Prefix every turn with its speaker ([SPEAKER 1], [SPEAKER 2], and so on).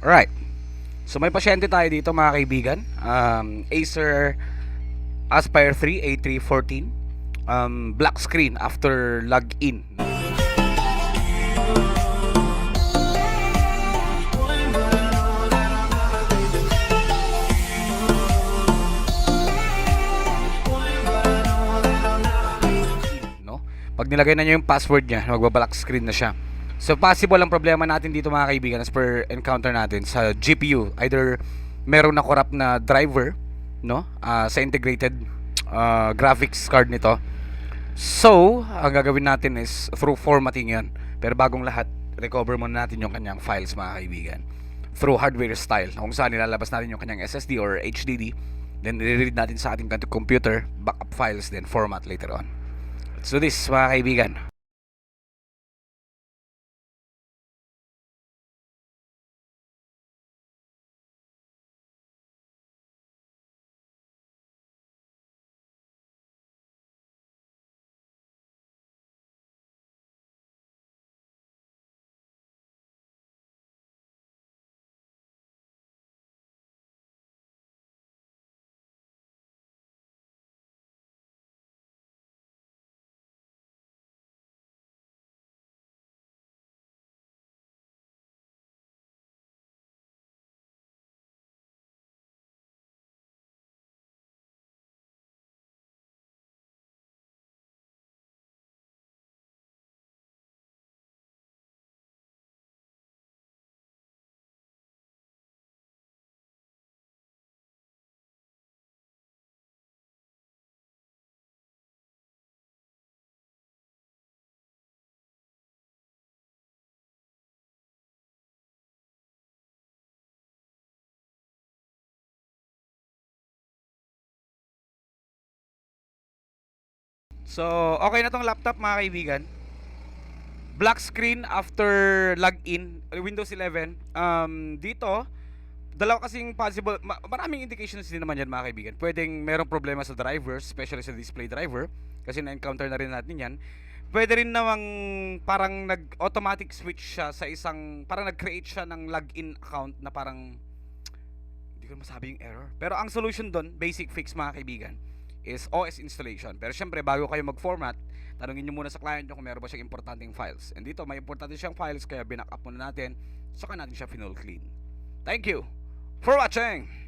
[SPEAKER 1] Alright. So may pasyente tayo dito mga kaibigan. Acer Aspire 3 A314. Black screen after login. No? Pag nilagay na niyo yung password niya, magba-black screen na siya. So possible ang problema natin dito mga kaibigan as per encounter natin sa GPU. Either meron na corrupt na driver, no? Sa integrated graphics card nito. So, ang gagawin natin is through formatting 'yan. Pero bagong lahat, recover muna natin yung kanyang files mga kaibigan. Through hardware style, kung saan nilalabas natin yung kanyang SSD or HDD, then i-read natin sa ating computer, backup files, then format later on. Let's do this mga kaibigan. So, okay na tong laptop mga kaibigan. Black screen after login, Windows 11. Dito, dalawa kasing possible, maraming indications din naman yan mga kaibigan. Pwedeng merong problema sa drivers, especially sa display driver, kasi na-encounter na rin natin yan. Pwede rin namang parang nag-automatic switch siya sa isang, parang nag-create siya ng login account na parang, hindi ko masabi yung error. Pero ang solution doon, basic fix mga kaibigan, is OS installation. Pero syempre, bago kayo mag-format, tanungin nyo muna sa client nyo kung meron ba siyang importanteng files. And dito, may importante siyang files, kaya binack up muna natin, saka natin siya final clean. Thank you for watching!